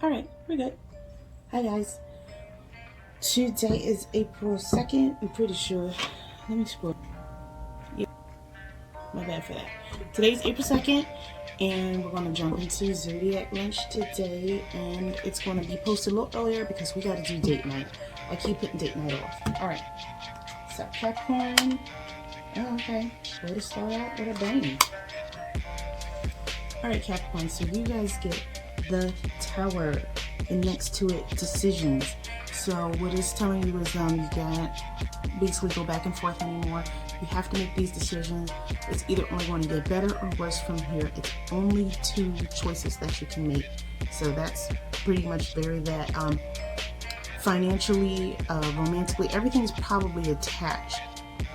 All right, we're good. Hi guys. Today is April 2nd. I'm pretty sure. Let me scroll. Yeah, my bad for that. Today's April 2nd, and we're going to jump into Zodiac lunch today, and it's going to be posted a little earlier because we got to do date night. I keep putting date night off. All right. So Capricorn. Oh, okay. Way to start out with a bang. All right, Capricorn. So you guys get the Tower, and next to it, decisions. So what it's telling you is you can't basically go back and forth anymore. You have to make these decisions. It's either only going to get better or worse from here. It's only two choices that you can make. So that's pretty much very that. Financially, romantically, everything's probably attached,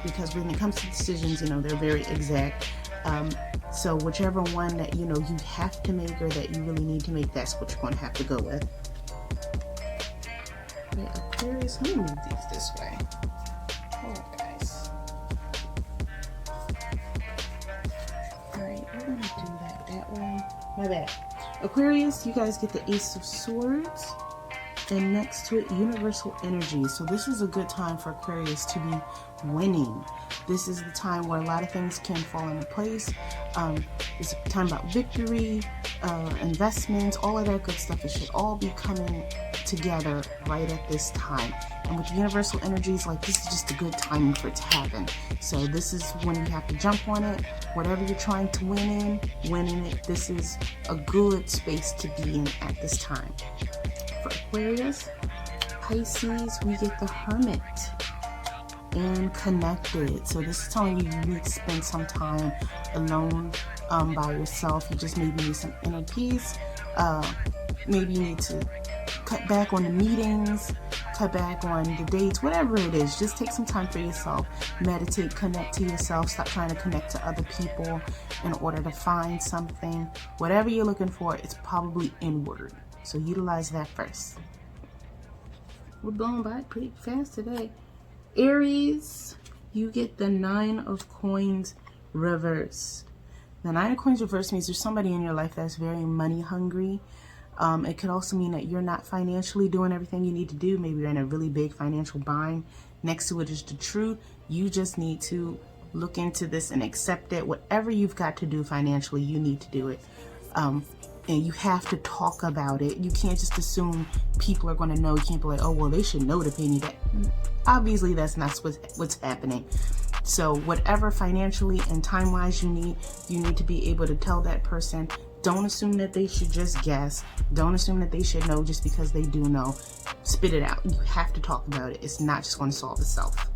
because when it comes to decisions, they're very exact. So whichever one that you have to make or that you really need to make, that's what you're going to have to go with. Yeah, Aquarius, let me move these this way. Alright, guys. Alright, we're going to do that way. My bad. Aquarius, you guys get the Ace of Swords, and next to it, Universal Energy. So this is a good time for Aquarius to be winning. This is the time where a lot of things can fall into place. It's a time about victory, investments, all of that good stuff. It should all be coming together right at this time. And with universal energies, this is just a good time for it to happen. So this is when you have to jump on it. Whatever you're trying to win in it. This is a good space to be in at this time. For Aquarius, Pisces, we get the Hermit and connected. So this is telling you need to spend some time alone by yourself. You just maybe need some inner peace. Maybe you need to cut back on the meetings, cut back on the dates, whatever it is. Just take some time for yourself. Meditate, connect to yourself. Stop trying to connect to other people in order to find something. Whatever you're looking for, it's probably inward. So utilize that first. We're blowing by pretty fast today. Aries, you get the Nine of Coins reverse. The Nine of Coins reverse means there's somebody in your life that's very money hungry. It could also mean that you're not financially doing everything you need to do. Maybe you're in a really big financial bind. Next to it is the truth. You just need to look into this and accept it. Whatever you've got to do financially, you need to do it. And you have to talk about it. You can't just assume people are going to know. You can't be like, oh, well, they should know to pay me that. Obviously, that's not what's happening. So whatever financially and time-wise you need to be able to tell that person. Don't assume that they should just guess. Don't assume that they should know just because they do know. Spit it out. You have to talk about it. It's not just going to solve itself.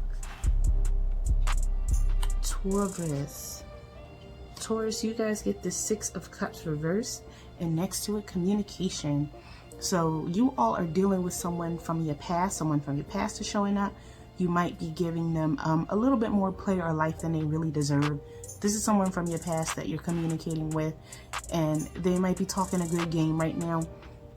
Taurus, you guys get the Six of Cups reversed, and next to it, communication. So you all are dealing with someone from your past. Someone from your past is showing up. You might be giving them a little bit more play or life than they really deserve. This is someone from your past that you're communicating with, and they might be talking a good game right now.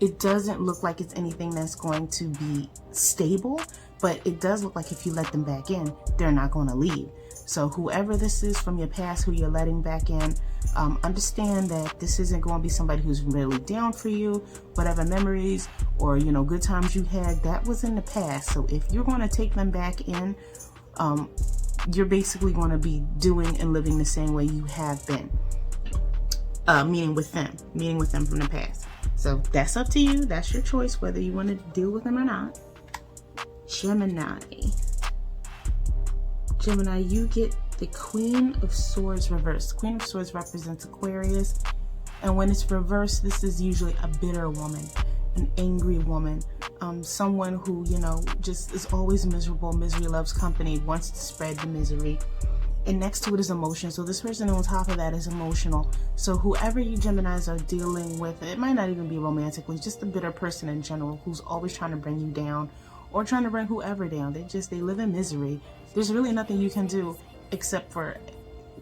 It doesn't look like it's anything that's going to be stable, but it does look like if you let them back in, they're not going to leave. So whoever this is from your past who you're letting back in, understand that this isn't going to be somebody who's really down for you. Whatever memories or good times you had, that was in the past. So if you're going to take them back in, you're basically going to be doing and living the same way you have been, meaning with them from the past. So that's up to you. That's your choice whether you want to deal with them or not. Gemini, you get the Queen of Swords reversed. The Queen of Swords represents Aquarius, and when it's reversed, this is usually a bitter woman, an angry woman, someone who just is always miserable. Misery loves company, wants to spread the misery. And next to it is emotion. So this person on top of that is emotional. So whoever you Geminis are dealing with, it might not even be romantically, just a bitter person in general who's always trying to bring you down or trying to bring whoever down. They live in misery. There's really nothing you can do except for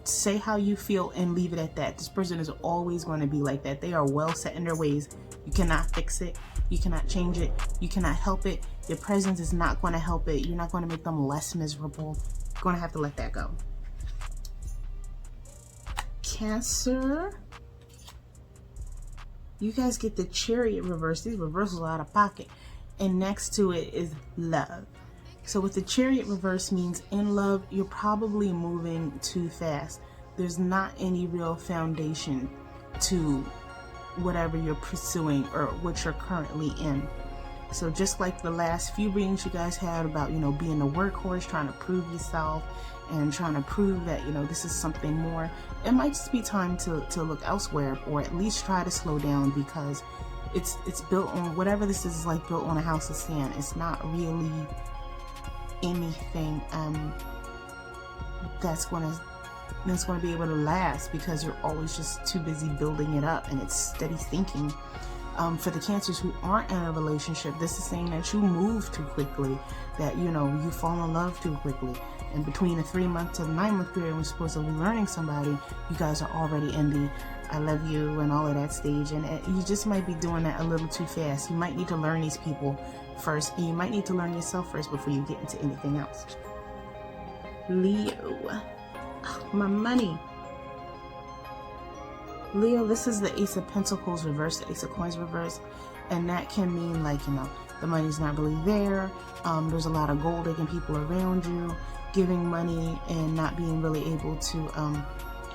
say how you feel and leave it at that. This person is always going to be like that. They are well set in their ways. You cannot fix it. You cannot change it. You cannot help it. Your presence is not going to help it. You're not going to make them less miserable. You're going to have to let that go. Cancer. you guys get the Chariot reverse. These reversals are out of pocket. And next to it is love. So with the Chariot reverse means in love, you're probably moving too fast. There's not any real foundation to whatever you're pursuing or what you're currently in. So just like the last few readings you guys had about, you know, being a workhorse, trying to prove yourself and trying to prove that, you know, this is something more, it might just be time to look elsewhere, or at least try to slow down, because it's built on, whatever this is like built on a house of sand. It's not really anything that's going to be able to last, because you're always just too busy building it up, and it's steady sinking. For the Cancers who aren't in a relationship, this is saying that you move too quickly, that, you know, you fall in love too quickly. And between the 3-month to 9-month period when you're supposed to be learning somebody, you guys are already in the I love you and all of that stage, and you just might be doing that a little too fast. You might need to learn these people first, and you might need to learn yourself first before you get into anything else. Leo. Oh, my money. Leo, this is the Ace of Pentacles reverse, the Ace of Coins reverse, and that can mean, like, you know, the money's not really there. There's a lot of gold digging people around you, giving money and not being really able to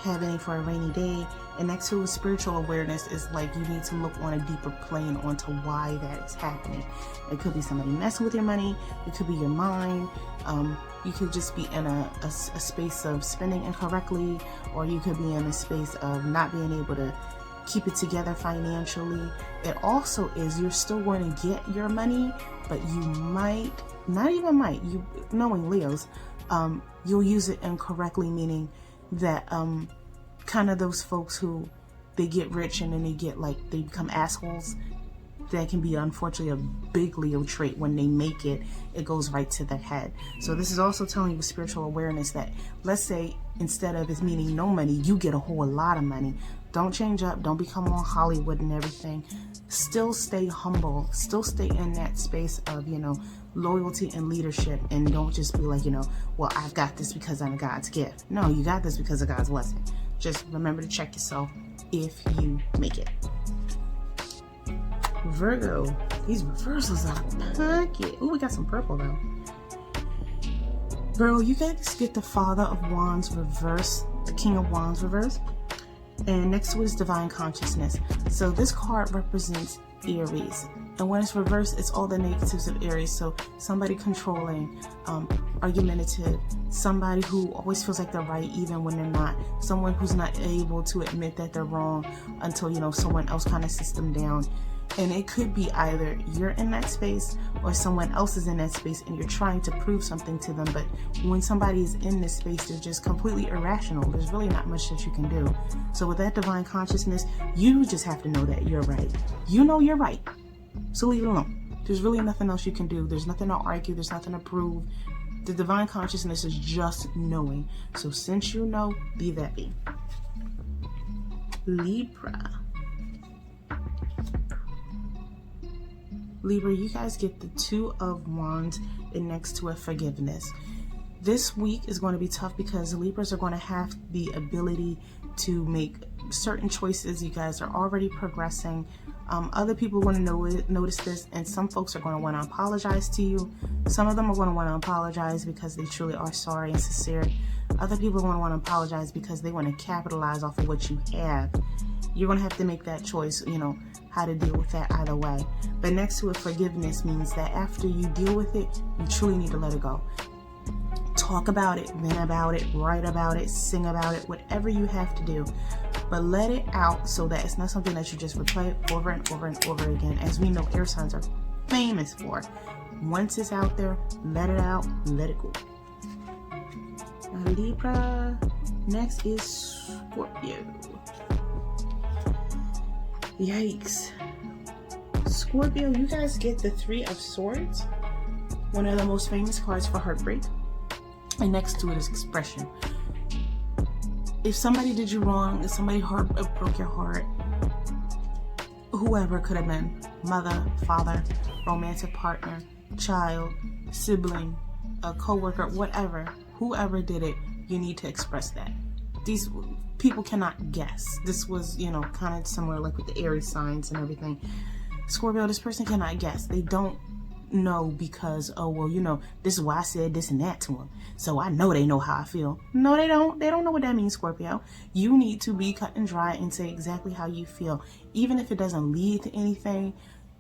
have any for a rainy day. And next to spiritual awareness is like you need to look on a deeper plane onto why that is happening. It could be somebody messing with your money. It could be your mind. You could just be in a space of spending incorrectly, or you could be in a space of not being able to keep it together financially. It also is, you're still going to get your money, but you might, not even might, you knowing Leos, you'll use it incorrectly, meaning that kind of those folks who they get rich and then they become assholes. That can be, unfortunately, a big Leo trait. When they make it, it goes right to their head. So this is also telling you with spiritual awareness that, let's say, instead of it meaning no money, you get a whole lot of money. Don't change up. Don't become all Hollywood and everything. Still stay humble. Still stay in that space of, you know, loyalty and leadership. And don't just be like, you know, well, I've got this because I'm God's gift. No, you got this because of God's blessing. Just remember to check yourself if you make it. Virgo, these reversals out of pocket. Ooh, we got some purple though. Virgo, you guys get the Father of Wands reverse, the King of Wands reverse, and next to it is Divine Consciousness. So this card represents Aries, and when it's reversed, it's all the negatives of Aries. So somebody controlling, argumentative, somebody who always feels like they're right even when they're not, someone who's not able to admit that they're wrong until, you know, someone else kind of sits them down. And it could be either you're in that space or someone else is in that space and you're trying to prove something to them. But when somebody is in this space, they're just completely irrational. There's really not much that you can do. So with that Divine Consciousness, you just have to know that you're right. You know you're right. So leave it alone. There's really nothing else you can do. There's nothing to argue. There's nothing to prove. The Divine Consciousness is just knowing. So since you know, be that be. Libra. Libra, you guys get the Two of Wands and next to it Forgiveness. This week is going to be tough because Libras are going to have the ability to make certain choices. You guys are already progressing. Other people are going to notice this, and some folks are going to want to apologize to you. Some of them are going to want to apologize because they truly are sorry and sincere. Other people are going to want to apologize because they want to capitalize off of what you have. You're going to have to make that choice, you know, how to deal with that either way. But next to it, Forgiveness means that after you deal with it, you truly need to let it go. Talk about it, vent about it, write about it, sing about it, whatever you have to do. But let it out so that it's not something that you just replay over and over and over again, as we know air signs are famous for. Once it's out there, let it out, let it go. Now, Libra, next is Scorpio. Yikes. Scorpio, you guys get the Three of Swords, one of the most famous cards for heartbreak. And next to it is expression. If somebody did you wrong, if somebody broke your heart, whoever could have been, mother, father, romantic partner, child, sibling, a co-worker, whatever, whoever did it, you need to express that. these people cannot guess. This was, you know, kind of similar like with the Aries signs and everything. Scorpio, this person cannot guess. They don't know because, oh, well, you know, this is why I said this and that to them, so I know they know how I feel. No, they don't. They don't know what that means, Scorpio. You need to be cut and dry and say exactly how you feel. Even if it doesn't lead to anything,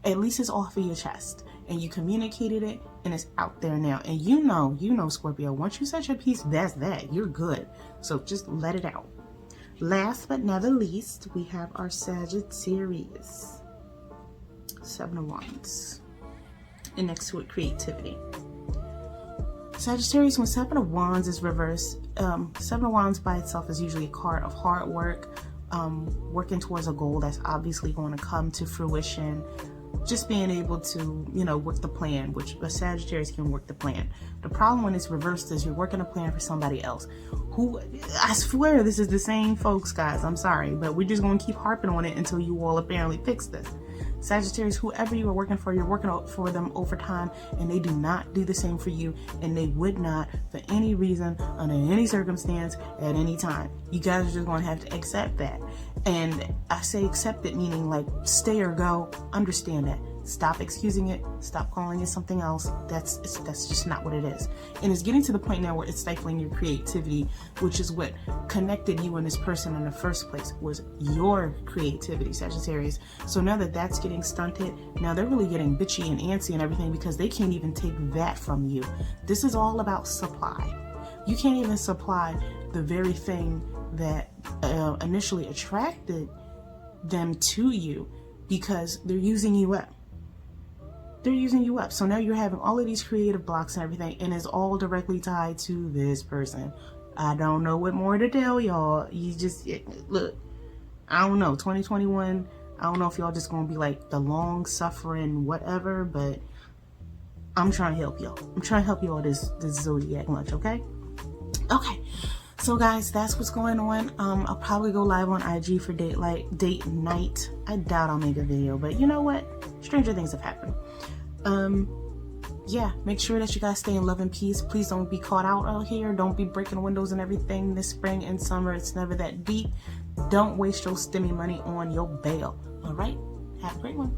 at least it's off of your chest and you communicated it and it's out there now. And you know, Scorpio, once you set your piece, that's that. You're good. So just let it out. Last but not the least, we have our Sagittarius. 7 of Wands. And next to it, creativity. Sagittarius, when 7 of Wands is reversed, 7 of Wands by itself is usually a card of hard work, working towards a goal that's obviously going to come to fruition. Just being able to, you know, work the plan, which a Sagittarius can work the plan. The problem when it's reversed is you're working a plan for somebody else. Who, I swear this is the same folks, guys. I'm sorry, but we're just going to keep harping on it until you all apparently fix this. Sagittarius, whoever you are working for, you're working for them overtime, and they do not do the same for you, and they would not for any reason, under any circumstance, at any time. You guys are just going to have to accept that. And I say accept it, meaning like stay or go. Understand that. Stop excusing it. Stop calling it something else. That's just not what it is. And it's getting to the point now where it's stifling your creativity, which is what connected you and this person in the first place, was your creativity, Sagittarius. So now that that's getting stunted, now they're really getting bitchy and antsy and everything because they can't even take that from you. This is all about supply. You can't even supply the very thing that initially attracted them to you because they're using you up. They're using you up. So now you're having all of these creative blocks and everything, and it's all directly tied to this person. I don't know what more to tell y'all. You just, look, I don't know. 2021, I don't know if y'all just going to be like the long suffering whatever, but I'm trying to help y'all. I'm trying to help y'all this Zodiac lunch, okay? Okay. So guys, that's what's going on. I'll probably go live on IG for date night. I doubt I'll make a video, but you know what? Stranger things have happened. Yeah, make sure that you guys stay in love and peace. Please don't be caught out here. Don't be breaking windows and everything this spring and summer. It's never that deep. Don't waste your stimmy money on your bail. All right? Have a great one.